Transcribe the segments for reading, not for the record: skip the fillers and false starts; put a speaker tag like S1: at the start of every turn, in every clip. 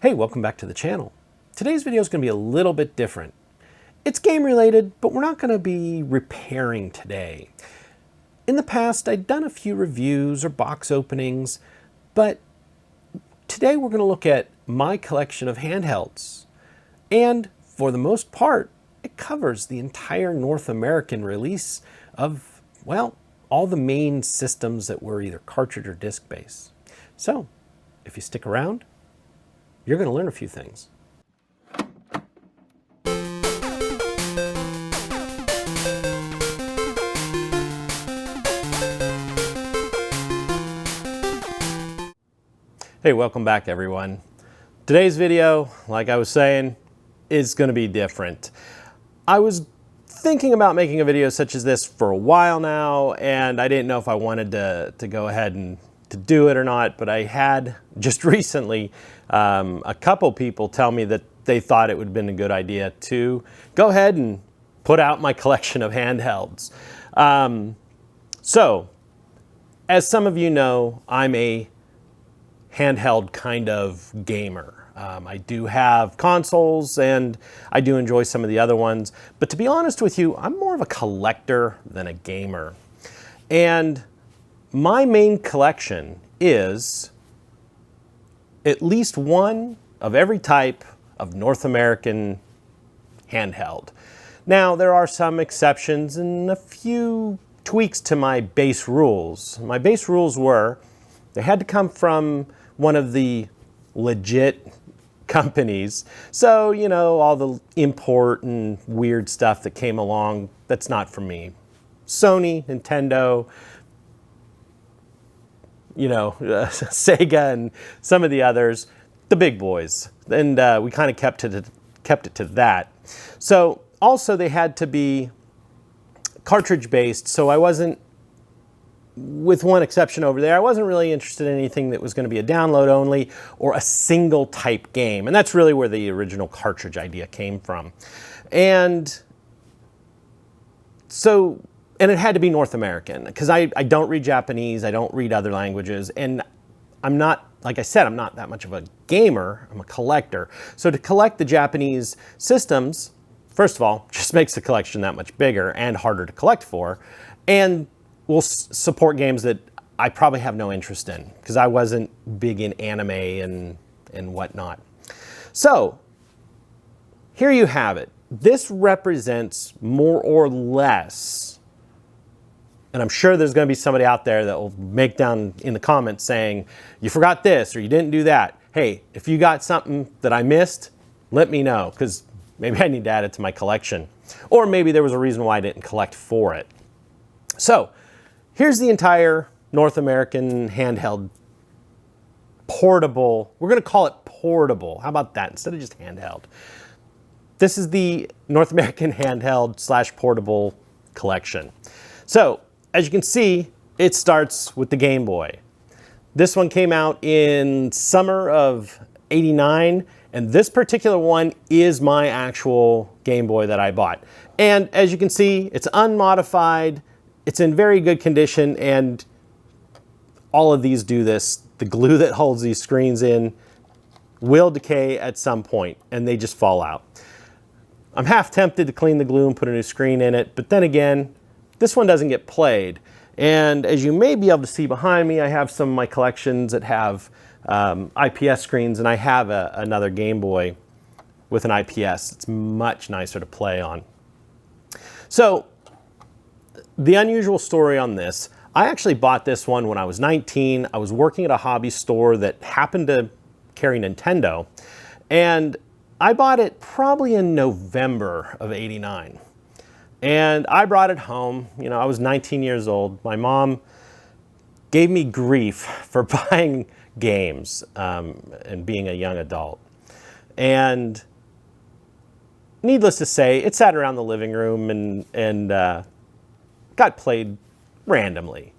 S1: Hey, welcome back to the channel. Today's video is going to be a little bit different. It's game related, but we're not going to be repairing today. In the past, I'd done a few reviews or box openings, but today we're going to look at my collection of handhelds. And for the most part, it covers the entire North American release of, well, all the main systems that were either cartridge or disc based. So, if you stick around, you're going to learn a few things. Hey, welcome back everyone. Today's video, like I was saying, is going to be different. I was thinking about making a video such as this for a while now, and I didn't know if I wanted to go ahead and to do it or not, but I had just recently a couple people tell me that they thought it would have been a good idea to go ahead and put out my collection of handhelds. So, as some of you know, I'm a handheld kind of gamer. I do have consoles and I do enjoy some of the other ones, but to be honest with you, I'm more of a collector than a gamer. And my main collection is at least one of every type of North American handheld. Now, there are some exceptions and a few tweaks to my base rules. My base rules were they had to come from one of the legit companies. So, you know, all the import and weird stuff that came along, that's not for me. Sony, Nintendo, you know, Sega and some of the others, the big boys. And we kind of kept it to that. So also they had to be cartridge based, so I wasn't, with one exception over there, I wasn't really interested in anything that was going to be a download only or a single type game. And that's really where the original cartridge idea came from. And so, and it had to be North American because I don't read Japanese, I don't read other languages, and I'm not, like I said, I'm not that much of a gamer, I'm a collector. So to collect the Japanese systems, first of all, just makes the collection that much bigger and harder to collect for, and will support games that I probably have no interest in because I wasn't big in anime and whatnot. So here you have it. This represents more or less, and I'm sure there's going to be somebody out there that will make down in the comments saying, you forgot this or you didn't do that. Hey, if you got something that I missed, let me know because maybe I need to add it to my collection. Or maybe there was a reason why I didn't collect for it. So here's the entire North American handheld portable. We're going to call it portable. How about that instead of just handheld? This is the North American handheld / portable collection. So as you can see, it starts with the Game Boy. This one came out in summer of '89, and this particular one is my actual Game Boy that I bought. And as you can see, it's unmodified. It's in very good condition, and all of these do this. The glue that holds these screens in will decay at some point, and they just fall out. I'm half tempted to clean the glue and put a new screen in it, but then again, this one doesn't get played. And as you may be able to see behind me, I have some of my collections that have IPS screens, and I have another Game Boy with an IPS. It's much nicer to play on. So, the unusual story on this, I actually bought this one when I was 19. I was working at a hobby store that happened to carry Nintendo, and I bought it probably in November of '89. And I brought it home. You know, I was 19 years old. My mom gave me grief for buying games and being a young adult. And needless to say, it sat around the living room and got played randomly.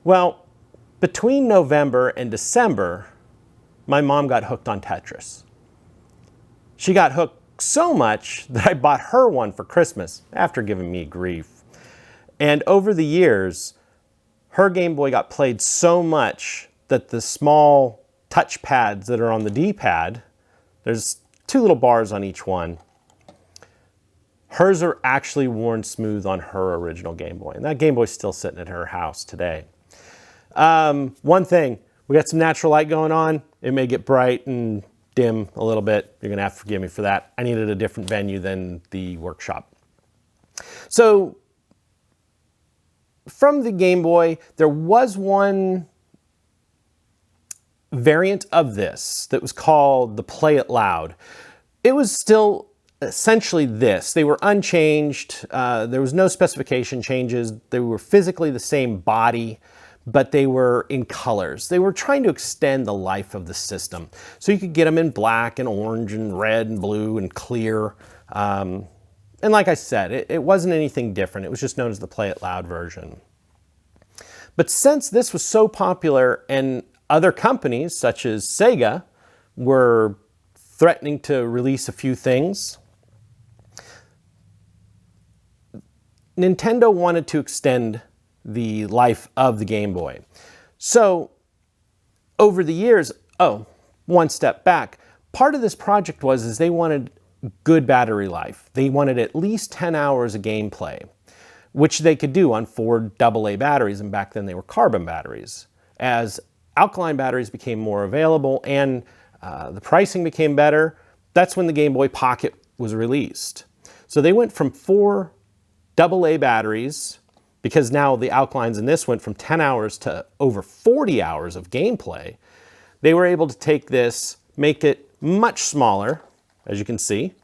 S1: Well, between November and December, my mom got hooked on Tetris. She got hooked so much that I bought her one for Christmas after giving me grief. And over the years, her Game Boy got played so much that the small touch pads that are on the D-pad There's 2 little bars on each one. Hers are actually worn smooth on her original Game Boy, and that Game Boy's still sitting at her house today. One thing, we got some natural light going on. It may get bright and dim a little bit. You're gonna have to forgive me for that. I needed a different venue than the workshop. So from the Game Boy, there was one variant of this that was called the Play It Loud. It was still essentially this. They were unchanged. There was no specification changes. They were physically the same body, but they were in colors. They were trying to extend the life of the system. So you could get them in black and orange and red and blue and clear. And like I said, it wasn't anything different. It was just known as the Play It Loud version. But since this was so popular and other companies such as Sega were threatening to release a few things, Nintendo wanted to extend the life of the Game Boy. So over the years, one step back, part of this project was they wanted good battery life. They wanted at least 10 hours of gameplay, which they could do on 4 AA batteries, and back then they were carbon batteries. As alkaline batteries became more available and the pricing became better, that's when the Game Boy Pocket was released. So they went from 4 AA batteries, because now the alkalines in this went from 10 hours to over 40 hours of gameplay. They were able to take this, make it much smaller, as you can see.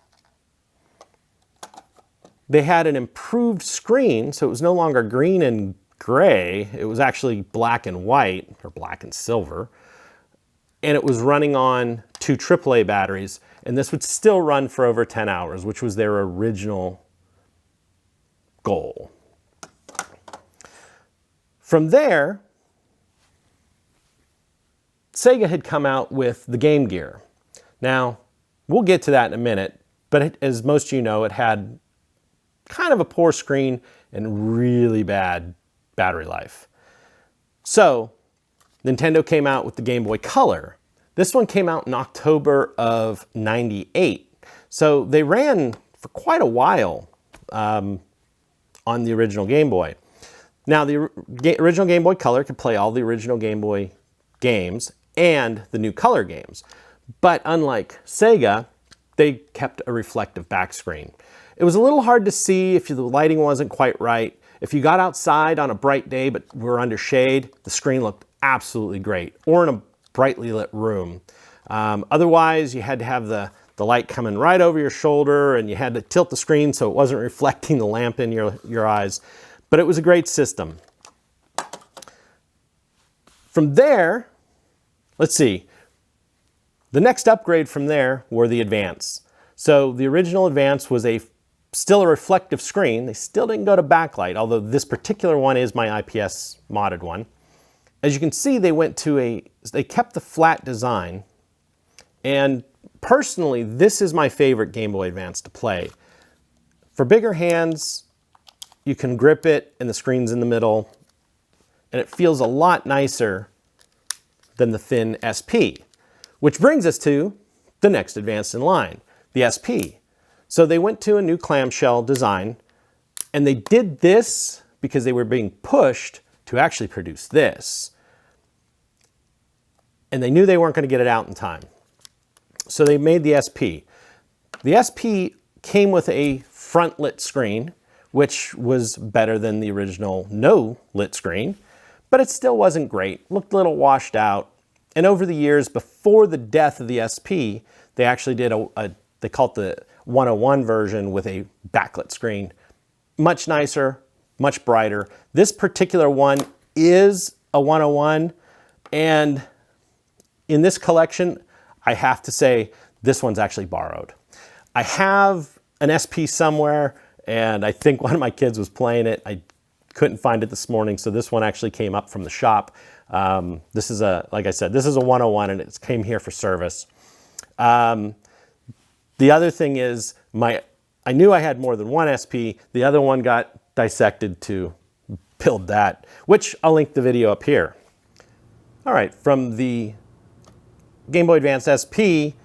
S1: They had an improved screen, so it was no longer green and gray. It was actually black and white, or black and silver. And it was running on 2 AAA batteries, and this would still run for over 10 hours, which was their original goal. From there, Sega had come out with the Game Gear. Now, we'll get to that in a minute, but as most of you know, it had kind of a poor screen and really bad battery life. So, Nintendo came out with the Game Boy Color. This one came out in October of '98. So they ran for quite a while on the original Game Boy. Now, the original Game Boy Color could play all the original Game Boy games and the new Color games. But unlike Sega, they kept a reflective back screen. It was a little hard to see if the lighting wasn't quite right. If you got outside on a bright day but were under shade, the screen looked absolutely great, or in a brightly lit room. Otherwise, you had to have the light coming right over your shoulder, and you had to tilt the screen so it wasn't reflecting the lamp in your eyes. But it was a great system. From there, let's see. The next upgrade from there were the Advance. So the original Advance was still a reflective screen. They still didn't go to backlight, although this particular one is my IPS modded one. As you can see, they kept the flat design. And personally, this is my favorite Game Boy Advance to play. For bigger hands, you can grip it and the screen's in the middle, and it feels a lot nicer than the thin SP. Which brings us to the next Advance in line, the SP. So they went to a new clamshell design, and they did this because they were being pushed to actually produce this. And they knew they weren't going to get it out in time. So they made the SP. The SP came with a front lit screen, which was better than the original no lit screen, but it still wasn't great. Looked a little washed out. And over the years, before the death of the SP, they actually did they call it the 101 version with a backlit screen. Much nicer, much brighter. This particular one is a 101, and in this collection, I have to say this one's actually borrowed. I have an SP somewhere, and I think one of my kids was playing it. I couldn't find it this morning, so this one actually came up from the shop. This is like I said, this is a 101, and it came here for service. The other thing is, I knew I had more than one SP. The other one got dissected to build that, which I'll link the video up here. All right, from the Game Boy Advance SP,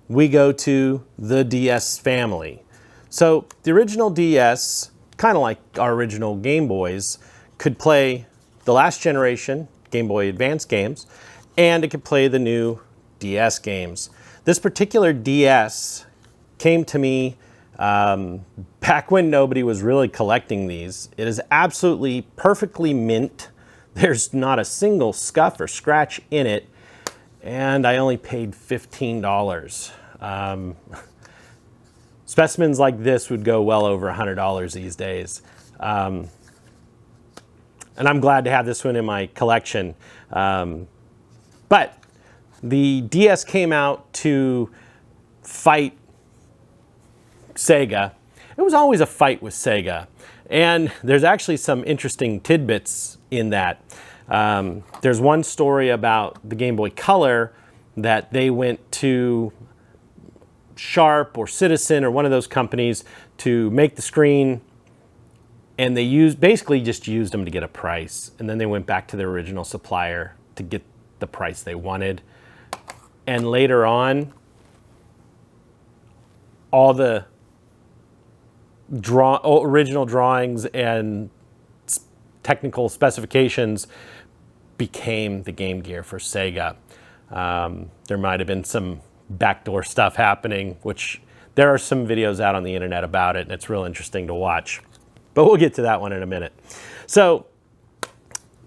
S1: we go to the DS family. So the original DS, kind of like our original Game Boys, could play the last generation Game Boy Advance games, and it could play the new DS games. This particular DS came to me back when nobody was really collecting these. It is absolutely perfectly mint. There's not a single scuff or scratch in it, and I only paid $15. Specimens like this would go well over $100 these days. And I'm glad to have this one in my collection. But the DS came out to fight Sega. It was always a fight with Sega. And there's actually some interesting tidbits in that. There's one story about the Game Boy Color that they went to Sharp or Citizen or one of those companies to make the screen, and they basically just used them to get a price, and then they went back to their original supplier to get the price they wanted. And later on, all the original drawings and technical specifications became the Game Gear for Sega. There might have been some backdoor stuff happening, which there are some videos out on the internet about it, and it's real interesting to watch. But we'll get to that one in a minute. So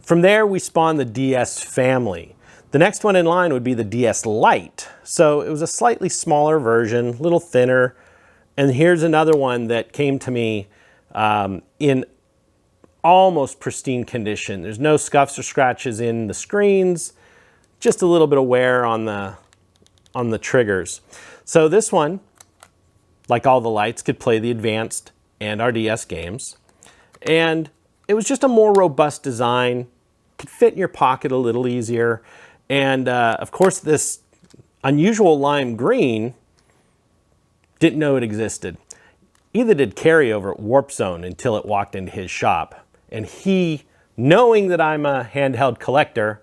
S1: from there, we spawned the DS family. The next one in line would be the DS Lite. So it was a slightly smaller version, a little thinner. And here's another one that came to me in almost pristine condition. There's no scuffs or scratches in the screens, just a little bit of wear on the triggers. So this one, like all the Lites, could play the advanced and our DS games. And it was just a more robust design, could fit in your pocket a little easier. And of course, this unusual lime green, didn't know it existed. Either did Carrie over at Warp Zone until it walked into his shop. And he, knowing that I'm a handheld collector,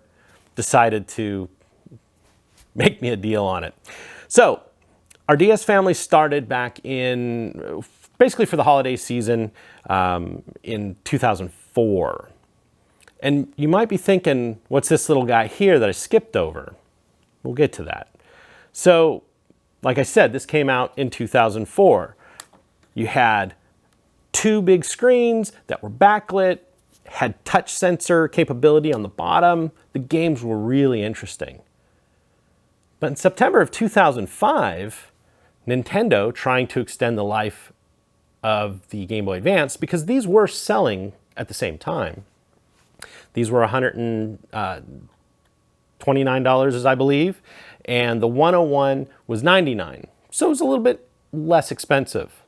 S1: decided to make me a deal on it. So our DS family started back in, basically for the holiday season in 2004. And you might be thinking, what's this little guy here that I skipped over? We'll get to that. So, like I said, this came out in 2004. You had two big screens that were backlit, had touch sensor capability on the bottom. The games were really interesting. But in September of 2005, Nintendo, trying to extend the life of the Game Boy Advance, because these were selling at the same time. These were $129, as I believe, and the 101 was $99. So it was a little bit less expensive.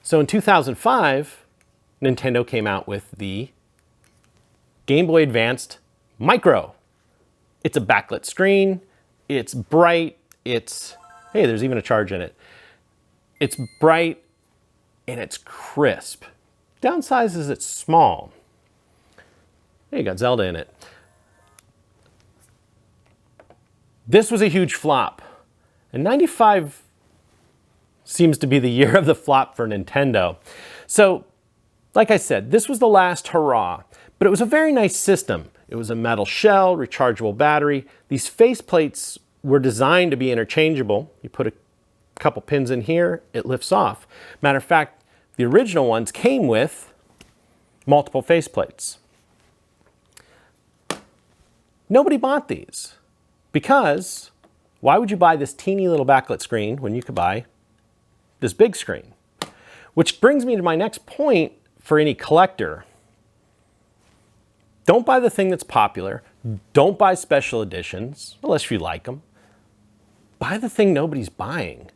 S1: So in 2005, Nintendo came out with the Game Boy Advanced Micro. It's a backlit screen, it's bright, hey, there's even a charge in it. It's bright and it's crisp. Downside is it's small. Hey, you got Zelda in it. This was a huge flop. And 95 seems to be the year of the flop for Nintendo. So, like I said, this was the last hurrah, but it was a very nice system. It was a metal shell, rechargeable battery. These faceplates were designed to be interchangeable. You put a couple pins in here, it lifts off. Matter of fact, the original ones came with multiple faceplates. Nobody bought these because why would you buy this teeny little backlit screen when you could buy this big screen? Which brings me to my next point for any collector. Don't buy the thing that's popular. Don't buy special editions, unless you like them. Buy the thing nobody's buying.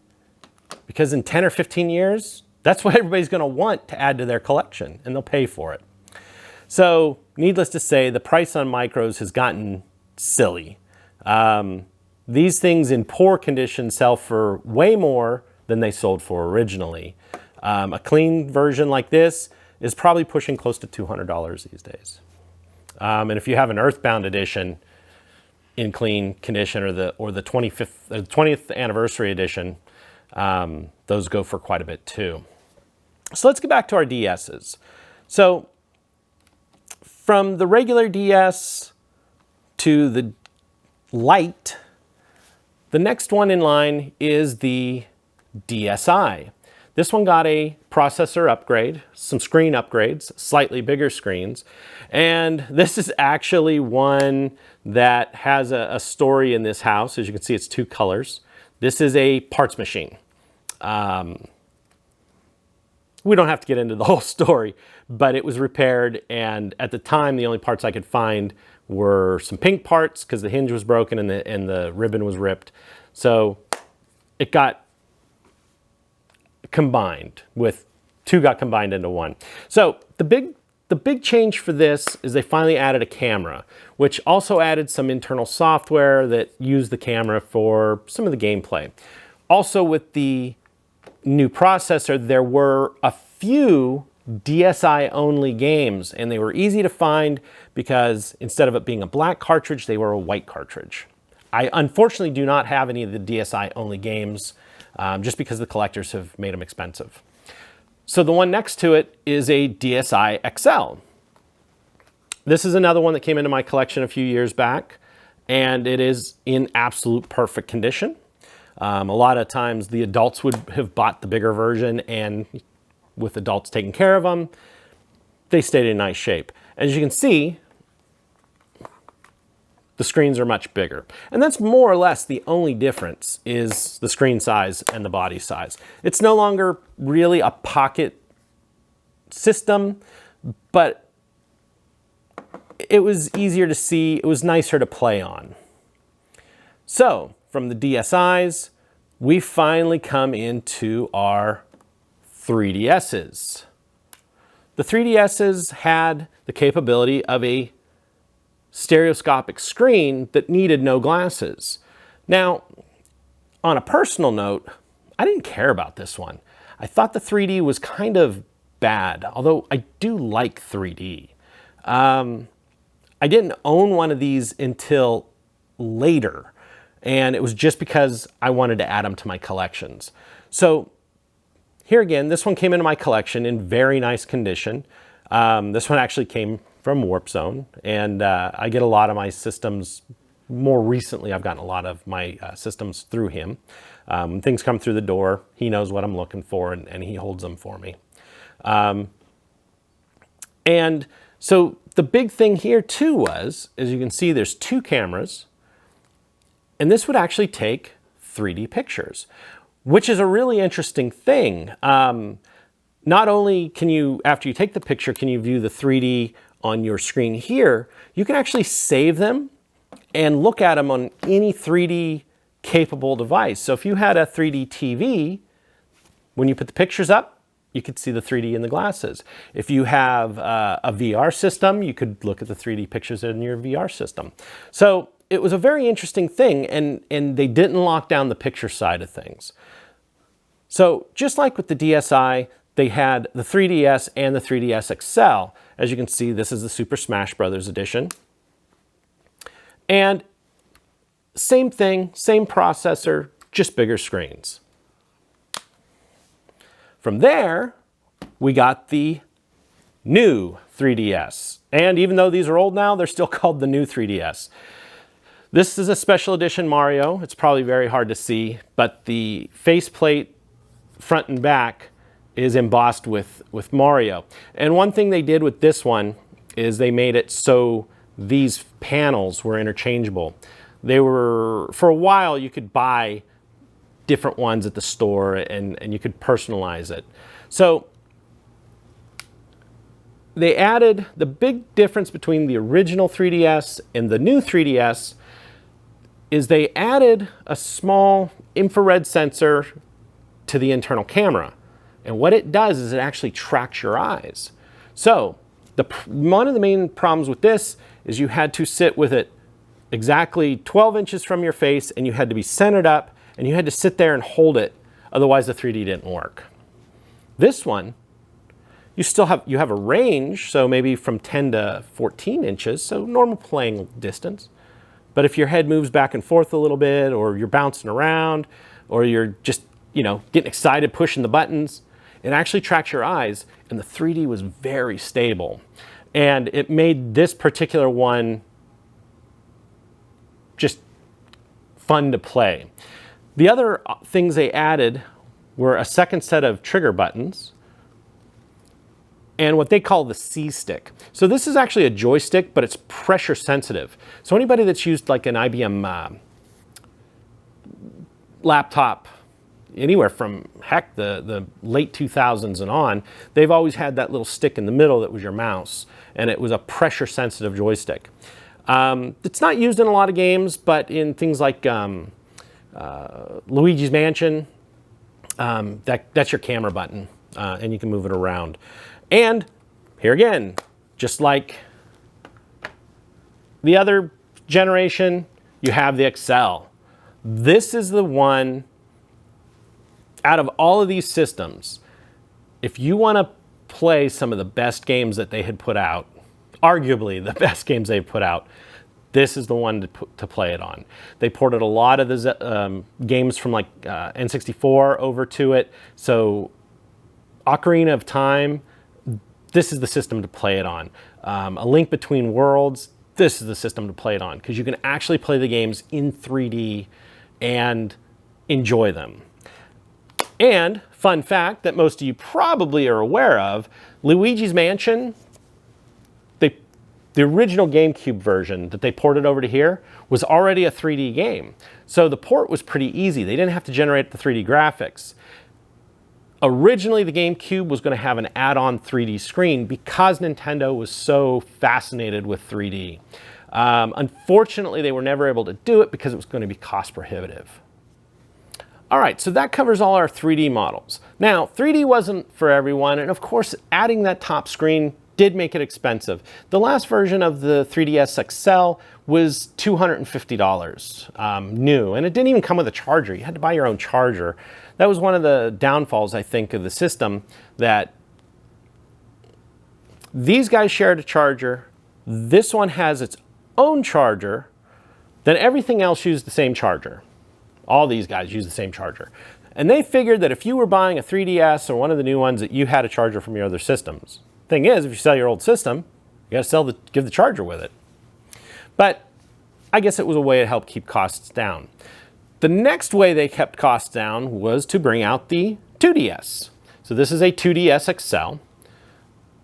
S1: Because in 10 or 15 years, that's what everybody's going to want to add to their collection, and they'll pay for it. So, needless to say, the price on micros has gotten silly. These things in poor condition sell for way more than they sold for originally. A clean version like this is probably pushing close to $200 these days. And if you have an Earthbound edition, in clean condition, or the 20th anniversary edition. Those go for quite a bit too. So let's get back to our DSs. So from the regular DS to the Lite, the next one in line is the DSi. This one got a processor upgrade, some screen upgrades, slightly bigger screens, and this is actually one that has a story in this house. As you can see, it's two colors. This is a parts machine. We don't have to get into the whole story, but it was repaired, and at the time the only parts I could find were some pink parts because the hinge was broken and the ribbon was ripped. So it got combined with two, got combined into one. So the big change for this is they finally added a camera, which also added some internal software that used the camera for some of the gameplay. Also, with the new processor, there were a few DSi only games, and they were easy to find because instead of it being a black cartridge, they were a white cartridge. I unfortunately do not have any of the DSi only games, just because the collectors have made them expensive. So the one next to it is a DSi XL. This is another one that came into my collection a few years back, and it is in absolute perfect condition. A lot of times the adults would have bought the bigger version, and with adults taking care of them, they stayed in nice shape. As you can see, the screens are much bigger. And that's more or less the only difference, is the screen size and the body size. It's no longer really a pocket system, but it was easier to see, it was nicer to play on. So from the DSi's, we finally come into our 3DS's. The 3DS's had the capability of a stereoscopic screen that needed no glasses. Now, on a personal note, I didn't care about this one. I thought the 3D was kind of bad, although I do like 3D. I didn't own one of these until later, and it was just because I wanted to add them to my collections. So here again, this one came into my collection in very nice condition. This one actually came from Warp Zone, and I get a lot of my systems, more recently I've gotten a lot of my systems through him. Things come through the door, he knows what I'm looking for, and he holds them for me. And so the big thing here too was, as you can see, there's two cameras, and this would actually take 3D pictures, which is a really interesting thing. Not only can you, after you take the picture, can you view the 3D on your screen here, you can actually save them and look at them on any 3D capable device. So if you had a 3D TV, when you put the pictures up, you could see the 3D in the glasses. If you have a VR system, you could look at the 3D pictures in your VR system. So it was a very interesting thing, and they didn't lock down the picture side of things. So just like with the DSi, they had the 3DS and the 3DS XL. As you can see, this is the Super Smash Bros. Edition. And same thing, same processor, just bigger screens. From there, we got the new 3DS. And even though these are old now, they're still called the new 3DS. This is a special edition Mario. It's probably very hard to see, but the faceplate front and back is embossed with Mario. And one thing they did with this one is they made it so these panels were interchangeable. They were, for a while, you could buy different ones at the store, and you could personalize it. So they added, the big difference between the original 3DS and the new 3DS is they added a small infrared sensor to the internal camera. And what it does is it actually tracks your eyes. So one of the main problems with this is you had to sit with it exactly 12 inches from your face, and you had to be centered up, and you had to sit there and hold it. Otherwise, the 3D didn't work. This one, you have a range, so maybe from 10 to 14 inches, so normal playing distance. But if your head moves back and forth a little bit, or you're bouncing around, or you're just, getting excited pushing the buttons, it actually tracks your eyes, and the 3D was very stable. And it made this particular one just fun to play. The other things they added were a second set of trigger buttons and what they call the C-stick. So this is actually a joystick, but it's pressure sensitive. So anybody that's used like an IBM laptop, anywhere from, heck, the late 2000s and on, they've always had that little stick in the middle that was your mouse, and it was a pressure sensitive joystick. It's not used in a lot of games, but in things like Luigi's Mansion, that's your camera button, and you can move it around. And here again, just like the other generation, you have the Excel. This is the one, out of all of these systems, if you want to play some of the best games that they had put out, arguably the best games they've put out, this is the one to play it on. They ported a lot of the games from like N64 over to it. So Ocarina of Time, this is the system to play it on. A Link Between Worlds, this is the system to play it on, because you can actually play the games in 3D and enjoy them. And fun fact that most of you probably are aware of, Luigi's Mansion, the original GameCube version that they ported over to here was already a 3D game. So the port was pretty easy. They didn't have to generate the 3D graphics. Originally, the GameCube was going to have an add-on 3D screen because Nintendo was so fascinated with 3D. Unfortunately, they were never able to do it because it was going to be cost prohibitive. All right, so that covers all our 3D models. Now, 3D wasn't for everyone, and of course, adding that top screen did make it expensive. The last version of the 3DS XL was $250 new, and it didn't even come with a charger. You had to buy your own charger. That was one of the downfalls, I think, of the system, that these guys shared a charger, this one has its own charger, then everything else used the same charger. All these guys use the same charger. And they figured that if you were buying a 3DS or one of the new ones, that you had a charger from your other systems. Thing is, if you sell your old system, you gotta give the charger with it. But I guess it was a way to help keep costs down. The next way they kept costs down was to bring out the 2DS. So this is a 2DS XL,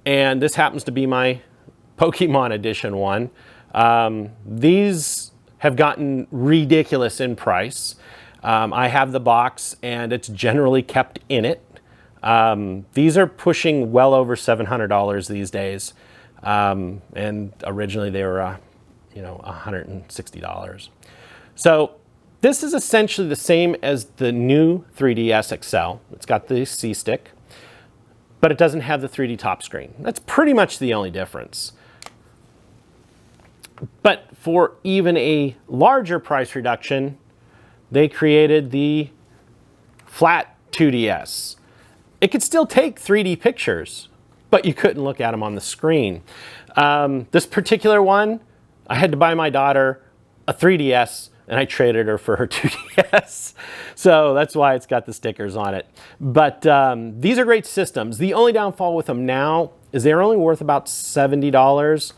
S1: and this happens to be my Pokemon edition one. These have gotten ridiculous in price. I have the box, and it's generally kept in it. These are pushing well over $700 these days, and originally they were, $160. So this is essentially the same as the new 3DS XL. It's got the C-stick, but it doesn't have the 3D top screen. That's pretty much the only difference. But for even a larger price reduction, they created the flat 2DS. It could still take 3D pictures, but you couldn't look at them on the screen. This particular one, I had to buy my daughter a 3DS, and I traded her for her 2DS. So that's why it's got the stickers on it. But these are great systems. The only downfall with them now is they're only worth about $70.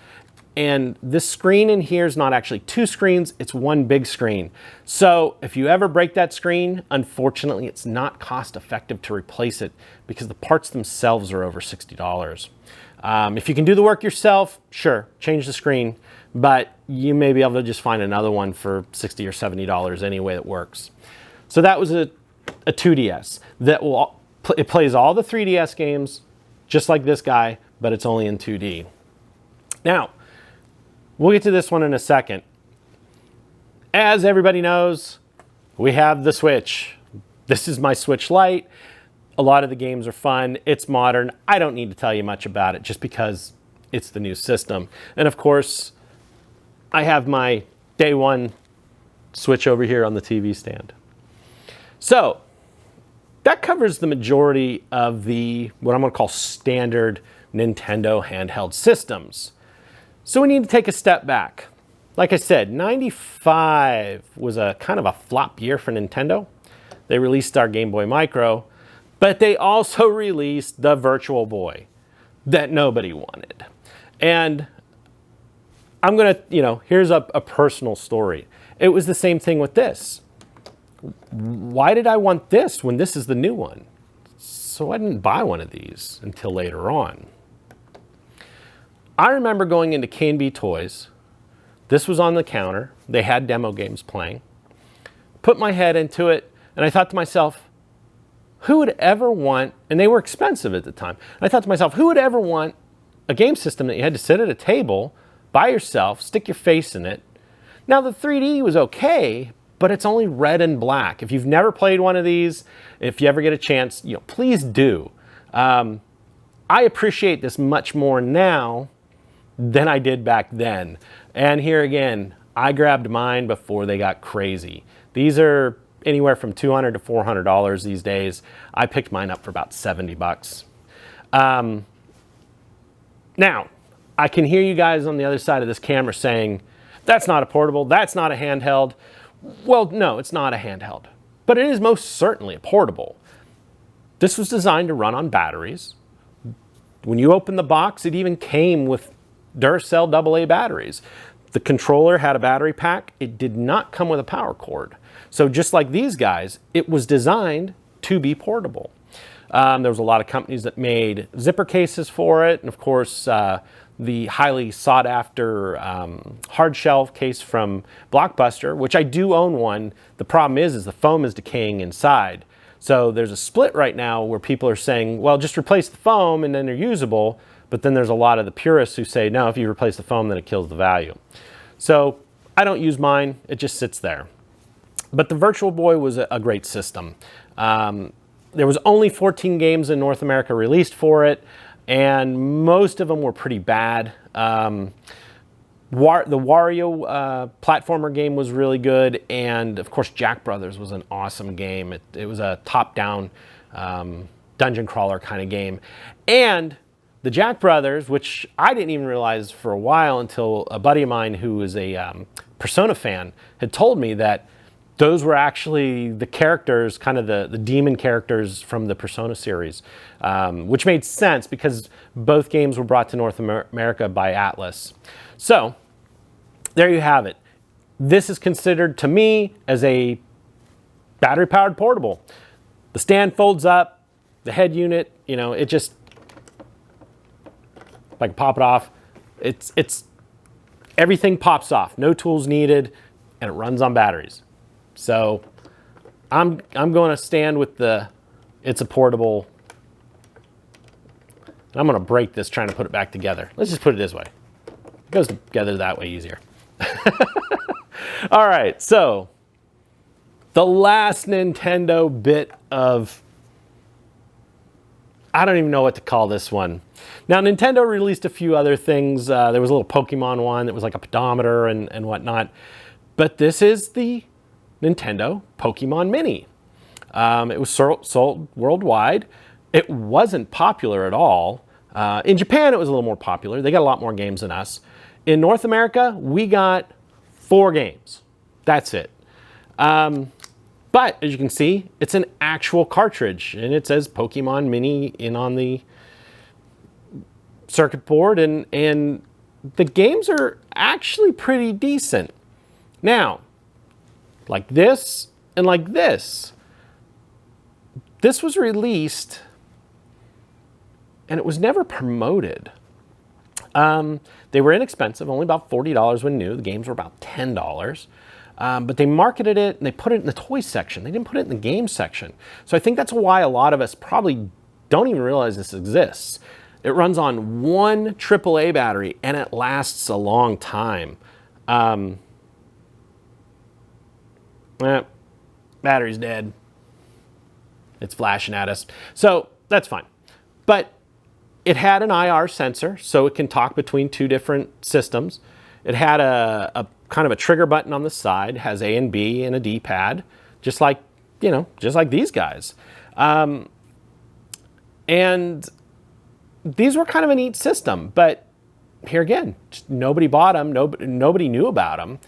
S1: And this screen in here is not actually two screens, it's one big screen. So if you ever break that screen, unfortunately, it's not cost effective to replace it because the parts themselves are over $60. If you can do the work yourself, sure, change the screen, but you may be able to just find another one for $60 or $70 anyway that works. So that was a 2DS that it plays all the 3DS games, just like this guy, but it's only in 2D. Now, we'll get to this one in a second. As everybody knows, we have the Switch. This is my Switch Lite. A lot of the games are fun. It's modern. I don't need to tell you much about it just because it's the new system. And of course, I have my day one Switch over here on the TV stand. So that covers the majority of the, what I'm going to call standard Nintendo handheld systems. So we need to take a step back. like I said, 95 was a kind of a flop year for Nintendo. They released our Game Boy Micro, but they also released the Virtual Boy that nobody wanted. And I'm gonna, here's a personal story. It was the same thing with this. Why did I want this when this is the new one? So I didn't buy one of these until later on. I remember going into K&B Toys. This was on the counter. They had demo games playing. Put my head into it, and I thought to myself, who would ever want, and they were expensive at the time, and I thought to myself, who would ever want a game system that you had to sit at a table by yourself, stick your face in it? Now the 3D was okay, but it's only red and black. If you've never played one of these, if you ever get a chance, please do. I appreciate this much more now than I did back then. And here again, I grabbed mine before they got crazy. These are anywhere from $200 to $400 these days. I picked mine up for about 70 bucks. Now, I can hear you guys on the other side of this camera saying, that's not a portable, that's not a handheld. Well, no, it's not a handheld, but it is most certainly a portable. This was designed to run on batteries. When you open the box, it even came with Duracell AA batteries. The controller had a battery pack. It did not come with a power cord. So just like these guys, it was designed to be portable. There was a lot of companies that made zipper cases for it. And of course, the highly sought after hard shell case from Blockbuster, which I do own one. The problem is the foam is decaying inside. So there's a split right now where people are saying, well, just replace the foam and then they're usable. But then there's a lot of the purists who say, no, if you replace the foam, then it kills the value. So I don't use mine. It just sits there. But the Virtual Boy was a great system. There was only 14 games in North America released for it, and most of them were pretty bad. The Wario platformer game was really good, and of course Jack Brothers was an awesome game. It was a top-down dungeon crawler kind of game. And the Jack Brothers, which I didn't even realize for a while until a buddy of mine who is a Persona fan had told me that those were actually the characters, kind of the demon characters from the Persona series, which made sense because both games were brought to North America by Atlas. So there you have it. This is considered to me as a battery-powered portable. The stand folds up, the head unit, it just, if I can pop it off, it's everything pops off, no tools needed, and it runs on batteries. So I'm going to stand with it's a portable. And I'm going to break this trying to put it back together. Let's just put it this way. It goes together that way easier. All right, so the last Nintendo bit of, I don't even know what to call this one. Now, Nintendo released a few other things. There was a little Pokemon one that was like a pedometer and whatnot. But this is the Nintendo Pokemon Mini. It was sold worldwide. It wasn't popular at all. In Japan, it was a little more popular. They got a lot more games than us. In North America, we got 4 games. That's it. But as you can see, it's an actual cartridge, and it says Pokemon Mini in on the circuit board, and the games are actually pretty decent. Now, like this and like this. This was released and it was never promoted. They were inexpensive, only about $40 when new. The games were about $10. But they marketed it and they put it in the toy section. They didn't put it in the game section. So I think that's why a lot of us probably don't even realize this exists. It runs on one AAA battery and it lasts a long time. Battery's dead. It's flashing at us. So that's fine. But it had an IR sensor, so it can talk between 2 different systems. It had a kind of a trigger button on the side, has A and B and a D-pad, just like these guys. And these were kind of a neat system, but here again, just nobody bought them, nobody knew about them.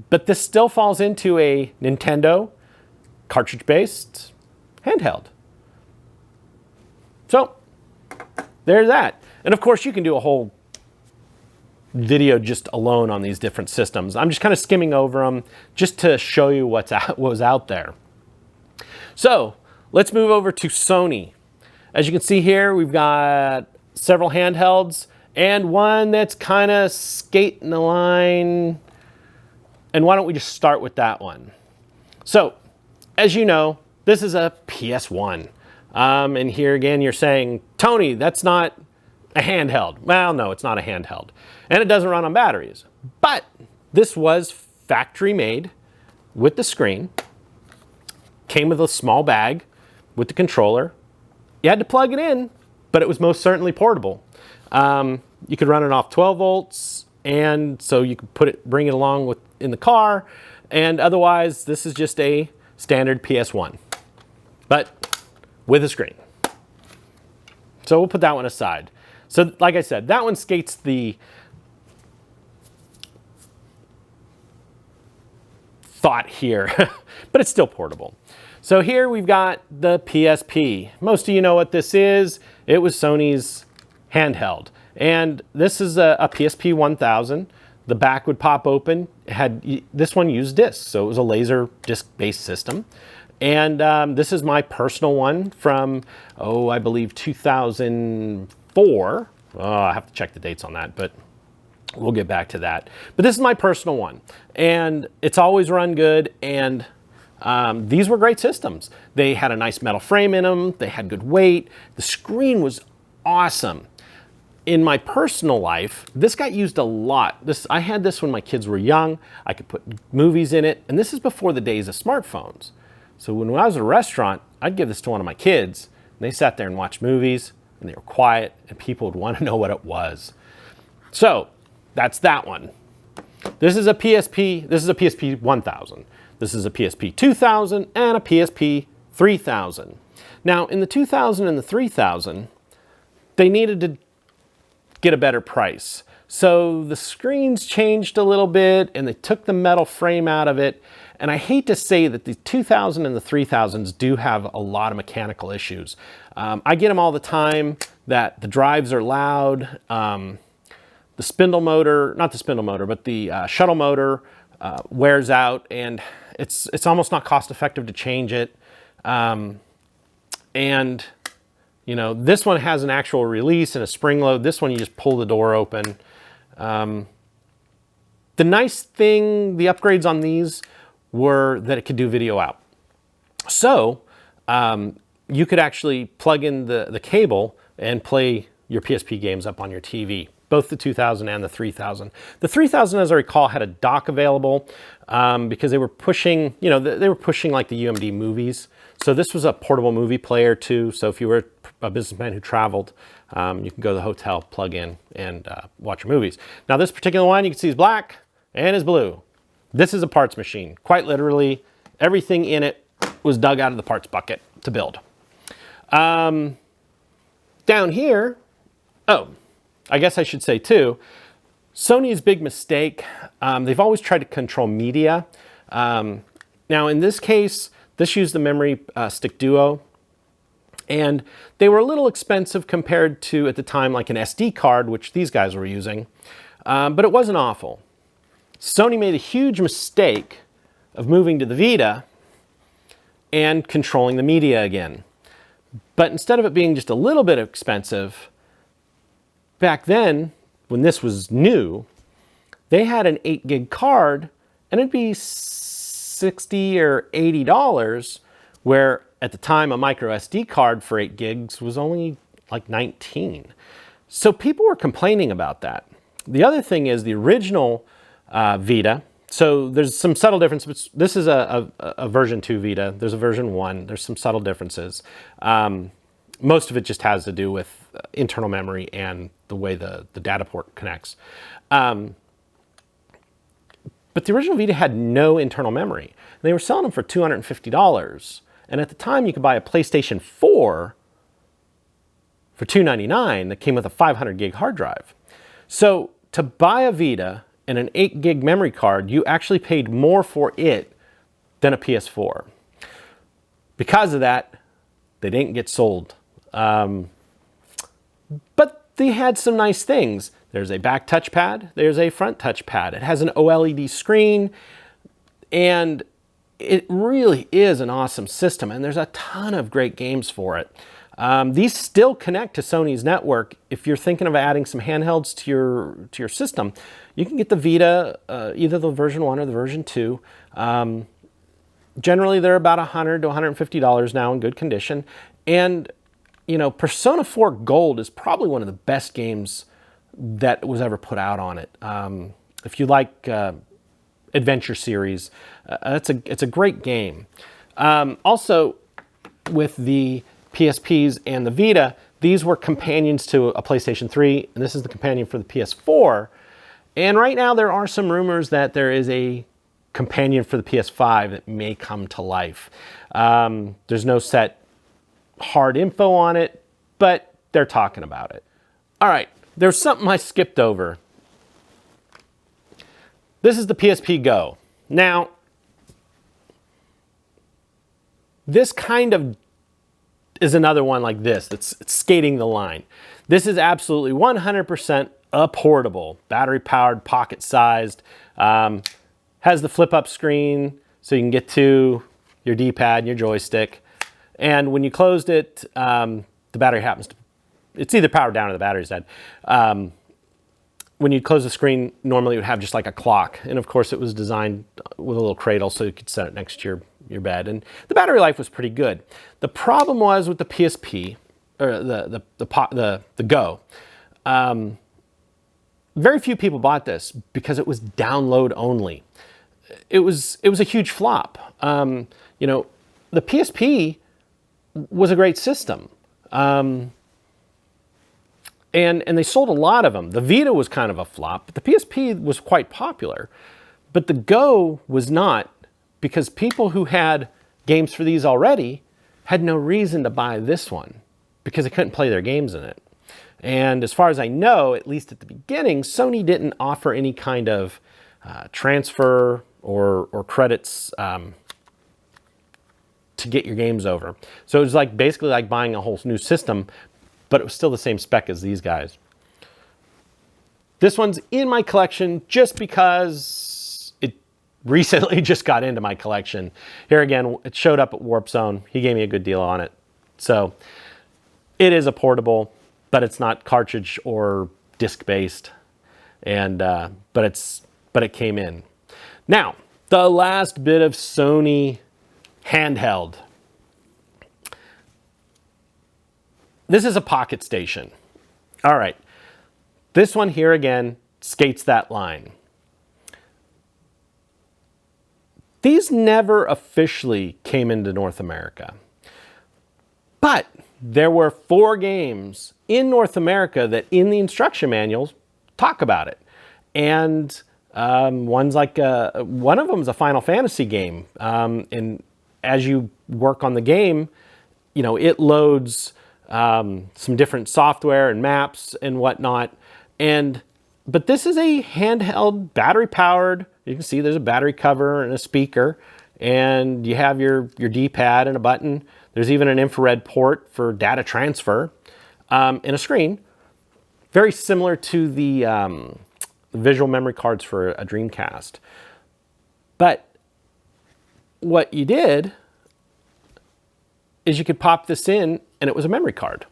S1: But this still falls into a Nintendo cartridge-based handheld. So there's that. And of course, you can do a whole video just alone on these different systems. I'm just kind of skimming over them just to show you what was out there. So let's move over to Sony. As you can see here, we've got several handhelds and one that's kind of skating the line. And why don't we just start with that one? So, as you know, this is a PS1. And here again, you're saying, Tony, that's not a handheld. Well, no, it's not a handheld. And it doesn't run on batteries. But this was factory made with the screen. Came with a small bag with the controller. You had to plug it in, but it was most certainly portable. You could run it off 12 volts, and so you could bring it along in the car. And otherwise, this is just a standard PS1, but with a screen. So we'll put that one aside. So like I said, that one skates the thought here, but it's still portable. So here we've got the PSP. Most of you know what this is. It was Sony's handheld. And this is a PSP 1000. The back would pop open. This one used discs, so it was a laser disc-based system. And this is my personal one from, I believe 2004. I have to check the dates on that, but we'll get back to that. But this is my personal one. And it's always run good, and these were great systems. They had a nice metal frame in them. They had good weight. The screen was awesome. In my personal life, this got used a lot. I had this when my kids were young. I could put movies in it, and this is before the days of smartphones. So when I was at a restaurant, I'd give this to one of my kids, and they sat there and watched movies, and they were quiet, and people would want to know what it was. So that's that one. This is a PSP. This is a PSP 1000. This is a PSP 2000 and a PSP 3000. Now, in the 2000 and the 3000, they needed to get a better price. So the screens changed a little bit, and they took the metal frame out of it. And I hate to say that the 2000 and the 3000s do have a lot of mechanical issues. I get them all the time, that the drives are loud. The spindle motor, not the spindle motor, but the shuttle motor wears out, and it's almost not cost effective to change it. And you know, this one has an actual release and a spring load. This one, you just pull the door open. The nice thing, the upgrades on these were that it could do video out. So you could actually plug in the cable and play your PSP games up on your TV, both the 2000 and the 3000. The 3000, as I recall, had a dock available because they were pushing, you know, they were pushing like the UMD movies. So this was a portable movie player too. So if you were a businessman who traveled, you can go to the hotel, plug in, and watch your movies. Now this particular one, you can see is black and is blue. This is a parts machine. Quite literally, everything in it was dug out of the parts bucket to build. Down here, I guess I should say too, Sony's big mistake, they've always tried to control media. Now in this case, this used the memory stick duo, and they were a little expensive compared to, at the time, like an SD card, which these guys were using, but it wasn't awful. Sony made a huge mistake of moving to the Vita and controlling the media again. But instead of it being just a little bit expensive, back then, when this was new, they had an 8 gig card, and it'd be $60 or $80, where at the time a micro SD card for 8 gigs was only like 19. So people were complaining about that. The other thing is the original Vita, so there's some subtle differences. This is a version 2 Vita. There's a version 1. There's some subtle differences. Most of it just has to do with internal memory and the way the data port connects. But the original Vita had no internal memory. They were selling them for $250. And at the time, you could buy a PlayStation 4 for $299 that came with a 500 gig hard drive. So to buy a Vita and an 8 gig memory card, you actually paid more for it than a PS4. Because of that, they didn't get sold. But they had some nice things. There's a back touchpad, there's a front touchpad. It has an OLED screen, and it really is an awesome system, and there's a ton of great games for it. These still connect to Sony's network. If you're thinking of adding some handhelds to your system, you can get the Vita, either the version 1 or the version 2. Generally, they're about $100 to $150 now in good condition. And, you know, Persona 4 Gold is probably one of the best games that was ever put out on it. If you like adventure series, it's a great game. Also, with the PSPs and the Vita, these were companions to a PlayStation 3, and this is the companion for the PS4. And right now there are some rumors that there is a companion for the PS5 that may come to life. There's no set hard info on it, but they're talking about it. All right, there's something I skipped over. This is the PSP Go. Now, this kind of is another one like this that's skating the line. This is absolutely 100% a portable, battery-powered, pocket-sized, has the flip-up screen so you can get to your D-pad and your joystick. And when you closed it, the battery happens to, it's either powered down or the battery's dead. When you close the screen, normally it would have just like a clock. And of course it was designed with a little cradle so you could set it next to your bed. And the battery life was pretty good. The problem was with the PSP, or the Go, very few people bought this because it was download only. It was a huge flop. You know, the PSP was a great system. And they sold a lot of them. The Vita was kind of a flop, but the PSP was quite popular. But the Go was not, because people who had games for these already had no reason to buy this one because they couldn't play their games in it. And as far as I know, at least at the beginning, Sony didn't offer any kind of transfer or credits to get your games over. So it was like basically like buying a whole new system, but it was still the same spec as these guys. This one's in my collection just because it recently just got into my collection. Here again, it showed up at Warp Zone. He gave me a good deal on it. So it is a portable, but it's not cartridge or disc based. And but it came in. Now, the last bit of Sony handheld. This is a pocket station. All right. This one here again skates that line. These never officially came into North America. But there were 4 games in North America that in the instruction manuals talk about it. And one's like one of them is a Final Fantasy game. And as you work on the game, you know, it loads some different software and maps and whatnot. But this is a handheld, battery powered. You can see there's a battery cover and a speaker, and you have your D-pad and a button. There's even an infrared port for data transfer, and a screen. Very similar to the visual memory cards for a Dreamcast. But what you did is you could pop this in and it was a memory card.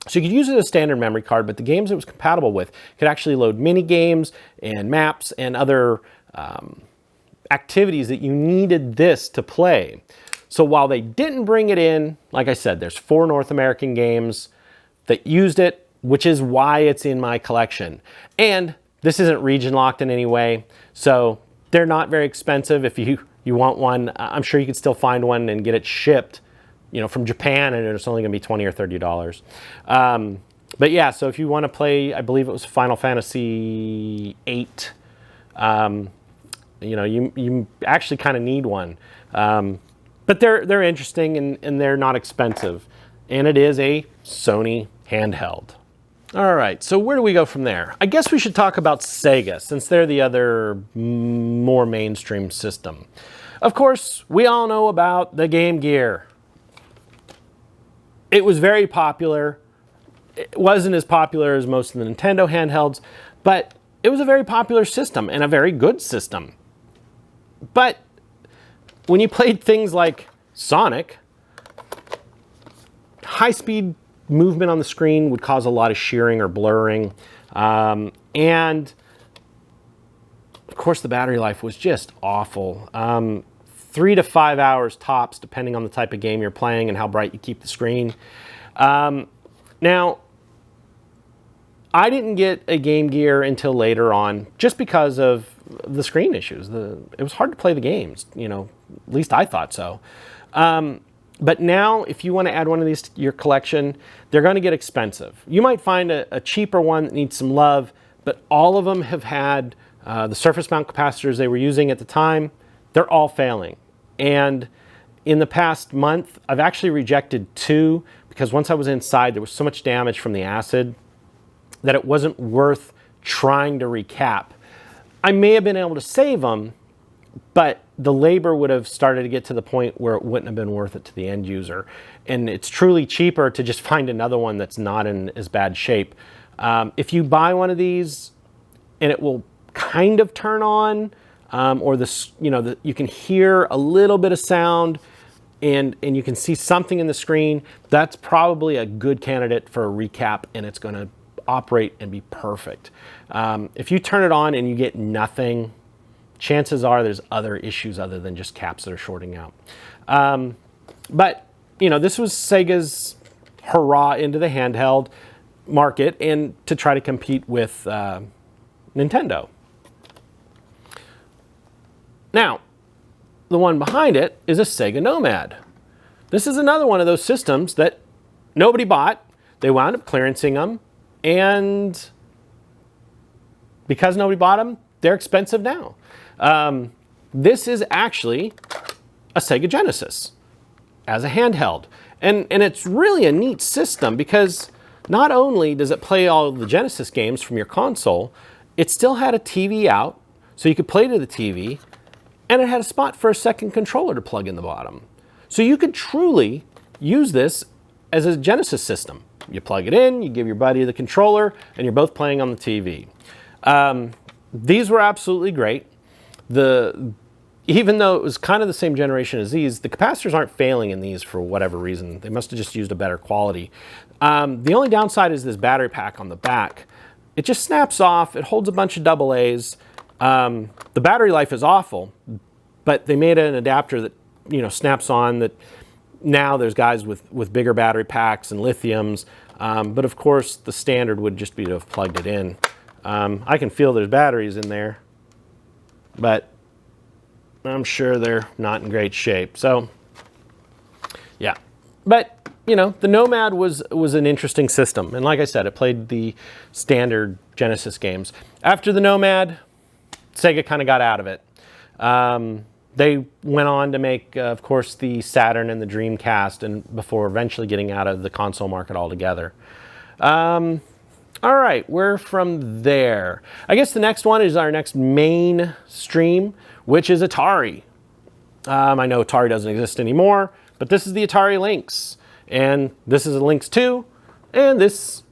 S1: So you could use it as a standard memory card, but the games it was compatible with could actually load mini games and maps and other activities that you needed this to play. So while they didn't bring it in, like I said, there's 4 North American games that used it, which is why it's in my collection. And this isn't region locked in any way, so they're not very expensive. If you want one, I'm sure you could still find one and get it shipped, you know, from Japan, and it's only gonna be $20 or $30. But yeah, so if you wanna play, I believe it was Final Fantasy VIII, you know, you actually kind of need one. But they're interesting and they're not expensive. And it is a Sony handheld. All right, so where do we go from there? I guess we should talk about Sega, since they're the other more mainstream system. Of course, we all know about the Game Gear. It was very popular. It wasn't as popular as most of the Nintendo handhelds, but it was a very popular system and a very good system. But when you played things like Sonic, high-speed movement on the screen would cause a lot of shearing or blurring. And of course, the battery life was just awful. 3 to 5 hours tops, depending on the type of game you're playing and how bright you keep the screen. Now, I didn't get a Game Gear until later on, just because of the screen issues. It was hard to play the games, you know, at least I thought so. But now, if you want to add one of these to your collection, they're going to get expensive. You might find a cheaper one that needs some love, but all of them have had the surface mount capacitors they were using at the time. They're all failing. And in the past month, I've actually rejected 2 because once I was inside, there was so much damage from the acid that it wasn't worth trying to recap. I may have been able to save them, but the labor would have started to get to the point where it wouldn't have been worth it to the end user. And it's truly cheaper to just find another one that's not in as bad shape. If you buy one of these and it will kind of turn on, or you can hear a little bit of sound and you can see something in the screen, that's probably a good candidate for a recap, and it's going to operate and be perfect. If you turn it on and you get nothing, chances are there's other issues other than just caps that are shorting out. But, you know, this was Sega's hurrah into the handheld market and to try to compete with Nintendo. Now, the one behind it is a Sega Nomad. This is another one of those systems that nobody bought. They wound up clearancing them, and because nobody bought them, they're expensive now. This is actually a Sega Genesis as a handheld. And it's really a neat system because not only does it play all the Genesis games from your console, it still had a TV out, so you could play to the TV, and it had a spot for a second controller to plug in the bottom. So you could truly use this as a Genesis system. You plug it in, you give your buddy the controller, and you're both playing on the TV. These were absolutely great. Even though it was kind of the same generation as these, the capacitors aren't failing in these for whatever reason. They must have just used a better quality. The only downside is this battery pack on the back. It just snaps off. It holds a bunch of AA's. The battery life is awful, but they made an adapter that, you know, snaps on. That now there's guys with bigger battery packs and lithiums, but of course the standard would just be to have plugged it in. I can feel there's batteries in there, but I'm sure they're not in great shape. So, yeah. But, you know, the Nomad was an interesting system. And like I said, it played the standard Genesis games. After the Nomad, Sega kind of got out of it. They went on to make, of course, the Saturn and the Dreamcast, and before eventually getting out of the console market altogether. All right, we're from there. I guess the next one is our next main stream, which is Atari. I know Atari doesn't exist anymore, but this is the Atari Lynx. And this is a Lynx 2, and this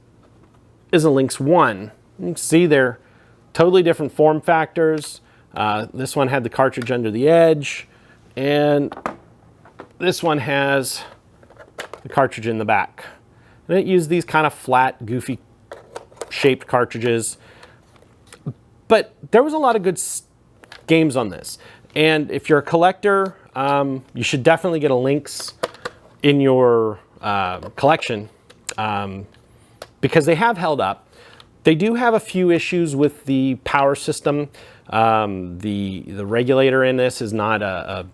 S1: is a Lynx 1. You can see they're totally different form factors. This one had the cartridge under the edge, and this one has the cartridge in the back. And it used these kind of flat, goofy shaped cartridges. But there was a lot of good games on this. And if you're a collector, you should definitely get a Lynx in your collection because they have held up. They do have a few issues with the power system. The regulator in this is not a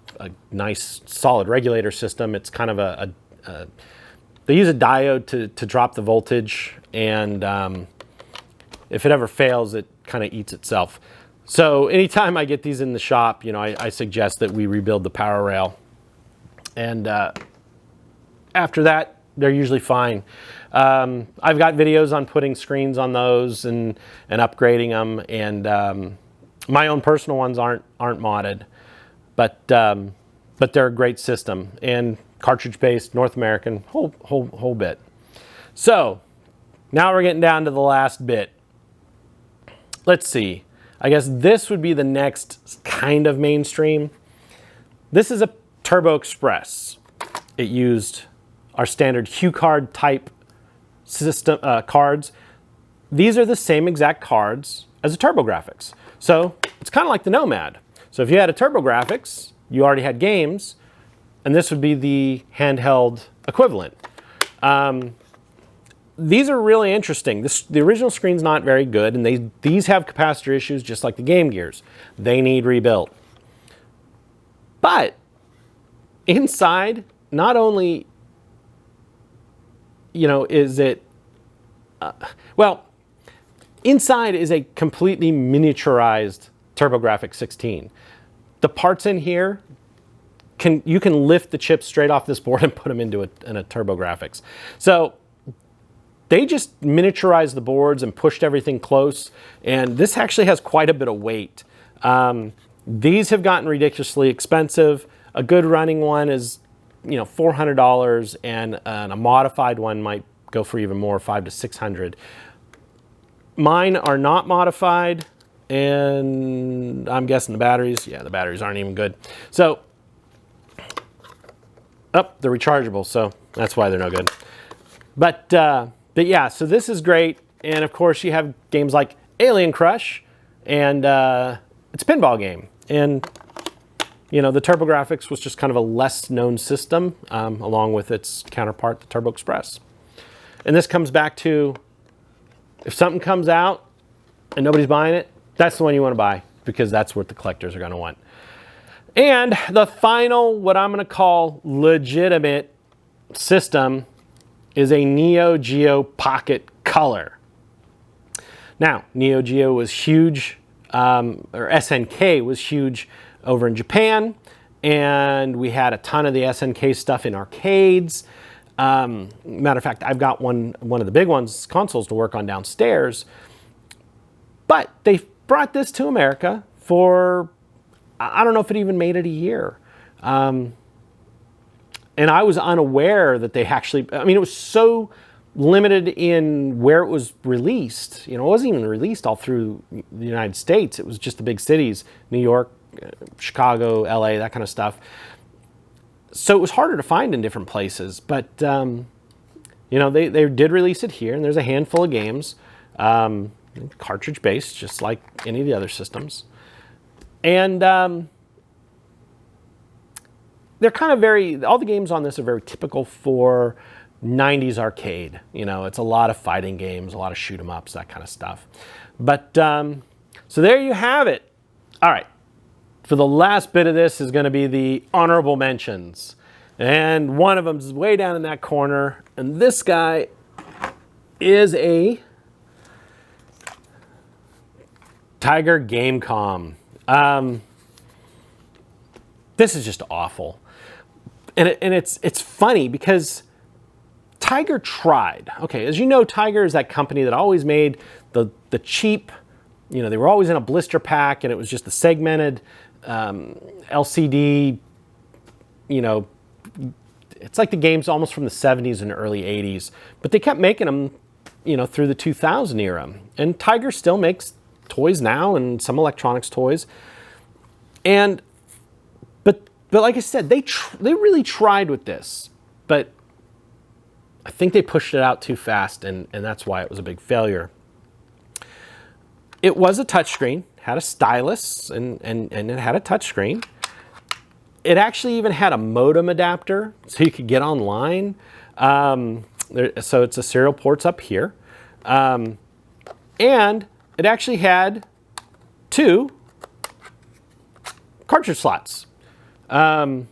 S1: nice solid regulator system. It's kind of they use a diode to drop the voltage, and if it ever fails, it kind of eats itself. So anytime I get these in the shop, you know, I suggest that we rebuild the power rail. And after that, they're usually fine. I've got videos on putting screens on those and upgrading them, and my own personal ones aren't modded, but they're a great system, and cartridge-based, North American, whole bit. So now we're getting down to the last bit. Let's see. I guess this would be the next kind of mainstream. This is a Turbo Express. It used our standard HuCard type system cards. These are the same exact cards as a TurboGrafx. So it's kind of like the Nomad. So if you had a TurboGrafx, you already had games, and this would be the handheld equivalent. These are really interesting. The original screen's not very good, and these have capacitor issues just like the Game Gears. They need rebuilt. But inside, not only, is it, inside is a completely miniaturized TurboGrafx 16. The parts in here, you can lift the chips straight off this board and put them into a TurboGrafx. So they just miniaturized the boards and pushed everything close, and this actually has quite a bit of weight. These have gotten ridiculously expensive. A good running one is, $400, and a modified one might go for even more, $500 to $600. Mine are not modified, and I'm guessing the batteries aren't even good. So, they're rechargeable, so that's why they're no good. But yeah, so this is great, and of course you have games like Alien Crush, and it's a pinball game, and the TurboGrafx was just kind of a less known system, along with its counterpart, the Turbo Express. And this comes back to, if something comes out and nobody's buying it, that's the one you want to buy, because that's what the collectors are going to want. And the final, what I'm going to call legitimate system, is a Neo Geo Pocket Color. Now, Neo Geo was huge, or SNK was huge over in Japan, and we had a ton of the SNK stuff in arcades. Matter of fact, I've got one of the big ones, consoles, to work on downstairs. But they brought this to America for, I don't know if it even made it a year. And I was unaware that they actually, it was so limited in where it was released. It wasn't even released all through the United States. It was just the big cities, New York, Chicago, LA, that kind of stuff. So it was harder to find in different places. But, they did release it here, and there's a handful of games, cartridge-based, just like any of the other systems. And they're kind of all the games on this are very typical for 90s arcade. It's a lot of fighting games, a lot of shoot 'em ups, that kind of stuff. But, so there you have it. All right. For the last bit of this is going to be the honorable mentions. And one of them is way down in that corner. And this guy is a Tiger Gamecom. This is just awful. And it's funny because Tiger tried. Okay, as you know, Tiger is that company that always made the cheap, they were always in a blister pack, and it was just the segmented LCD, it's like the games almost from the 70s and early 80s. But they kept making them, through the 2000 era. And Tiger still makes toys now, and some electronics toys. But like I said, they really tried with this, but I think they pushed it out too fast, and that's why it was a big failure. It was a touchscreen, had a stylus, and it had a touchscreen. It actually even had a modem adapter, so you could get online. So it's a serial ports up here. And it actually had 2 cartridge slots. All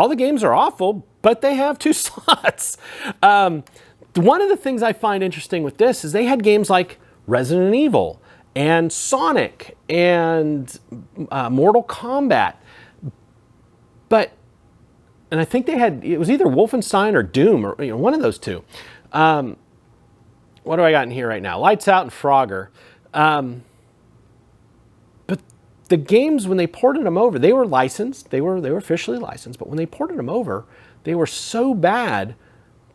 S1: the games are awful, but they have 2 slots. One of the things I find interesting with this is they had games like Resident Evil and Sonic and Mortal Kombat. But and I think they had, it was either Wolfenstein or Doom, or one of those two. What do I got in here right now? Lights Out and Frogger. But the games, when they ported them over, they were licensed. They were officially licensed. But when they ported them over, they were so bad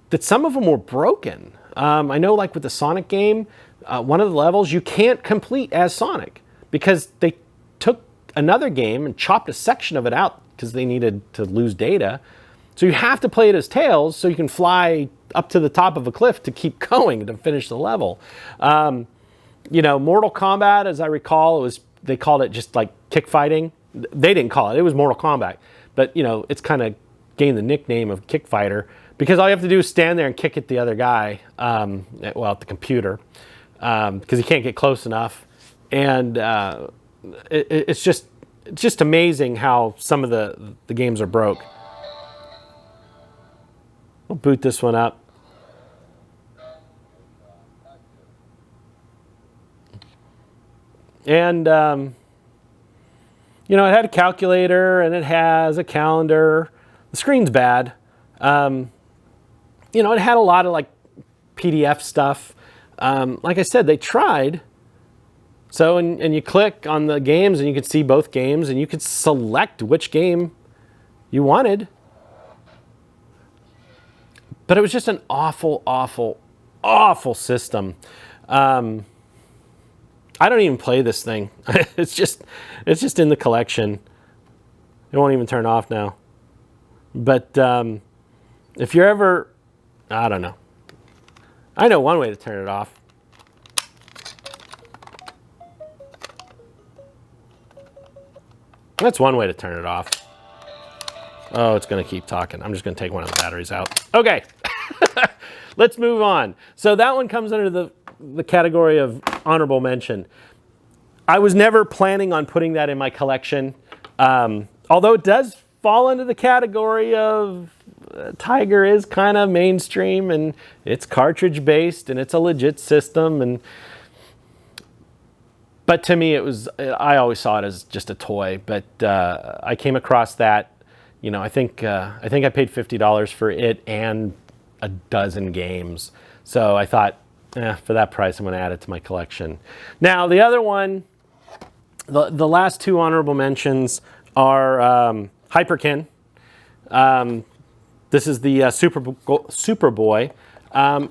S1: that some of them were broken. I know, like with the Sonic game, one of the levels you can't complete as Sonic because they took another game and chopped a section of it out because they needed to lose data. So you have to play it as Tails so you can fly up to the top of a cliff to keep going to finish the level. Mortal Kombat, as I recall, they called it just like kick fighting. They didn't call it. It was Mortal Kombat. But, it's kind of gained the nickname of Kick Fighter because all you have to do is stand there and kick at the other guy, at the computer, because he can't get close enough. And it's just amazing how some of the games are broke. We'll boot this one up. And, it had a calculator and it has a calendar. The screen's bad. It had a lot of like PDF stuff. Like I said, they tried. So, and you click on the games and you could see both games and you could select which game you wanted. But it was just an awful, awful, awful system. I don't even play this thing. It's just in the collection. It won't even turn off now. But if you're ever, I don't know. I know one way to turn it off. That's one way to turn it off. Oh, it's going to keep talking. I'm just going to take one of the batteries out. Okay. Let's move on. So that one comes under the category of honorable mention. I was never planning on putting that in my collection, although it does fall into the category of Tiger is kind of mainstream and it's cartridge based and it's a legit system. But to me, I always saw it as just a toy. But I came across that. I think I paid $50 for it and a dozen games. So I thought, for that price, I'm going to add it to my collection. Now, the other one, the last two honorable mentions are Hyperkin. This is the Superboy.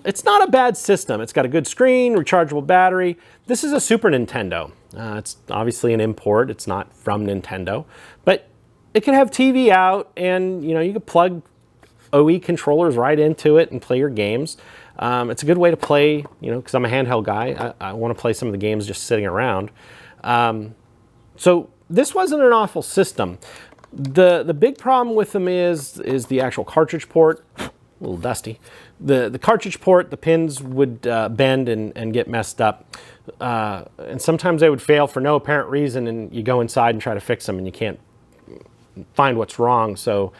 S1: It's not a bad system. It's got a good screen, rechargeable battery. This is a Super Nintendo. It's obviously an import. It's not from Nintendo. But it can have TV out, and you can plug OE controllers right into it and play your games. It's a good way to play, because I'm a handheld guy. I want to play some of the games just sitting around. So this wasn't an awful system. The big problem with them is the actual cartridge port. A little dusty. The cartridge port, the pins would bend and get messed up. And sometimes they would fail for no apparent reason, and you go inside and try to fix them, and you can't find what's wrong. So,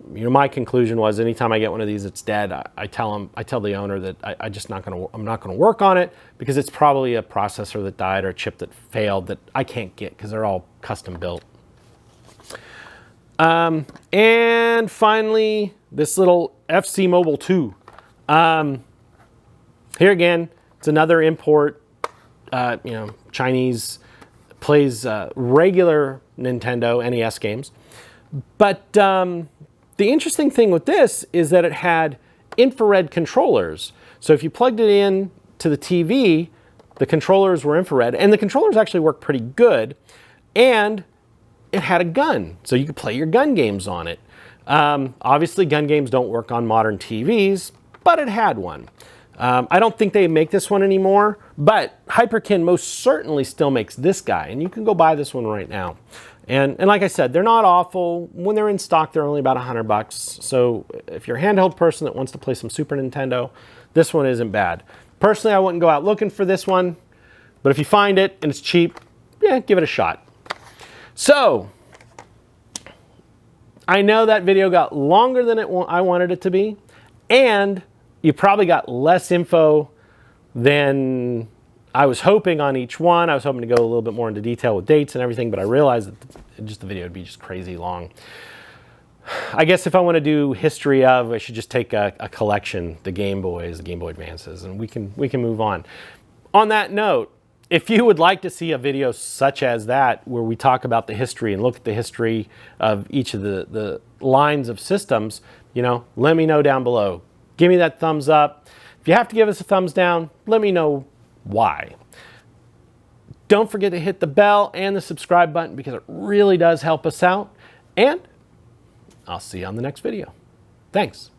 S1: my conclusion was anytime I get one of these that's dead, I tell the owner that I'm not gonna work on it because it's probably a processor that died or a chip that failed that I can't get because they're all custom built. And finally, this little FC Mobile 2. Here again, it's another import. Chinese, plays regular Nintendo NES games. But the interesting thing with this is that it had infrared controllers. So if you plugged it in to the TV, the controllers were infrared, and the controllers actually worked pretty good. And it had a gun, so you could play your gun games on it. Obviously, gun games don't work on modern TVs, but it had one. I don't think they make this one anymore, but Hyperkin most certainly still makes this guy, and you can go buy this one right now. And like I said, they're not awful. When they're in stock, they're only about $100. So if you're a handheld person that wants to play some Super Nintendo, this one isn't bad. Personally, I wouldn't go out looking for this one, but if you find it and it's cheap, yeah, give it a shot. So, I know that video got longer than I wanted it to be, and you probably got less info than I was hoping on each one. I was hoping to go a little bit more into detail with dates and everything, but I realized that the video would be just crazy long. I guess if I want to do history of, I should just take a collection, the Game Boys, the Game Boy Advances, and we can move on. On that note, if you would like to see a video such as that, where we talk about the history and look at the history of each of the lines of systems, you know, let me know down below. Give me that thumbs up. If you have to give us a thumbs down, let me know why. Don't forget to hit the bell and the subscribe button because it really does help us out. And I'll see you on the next video. Thanks.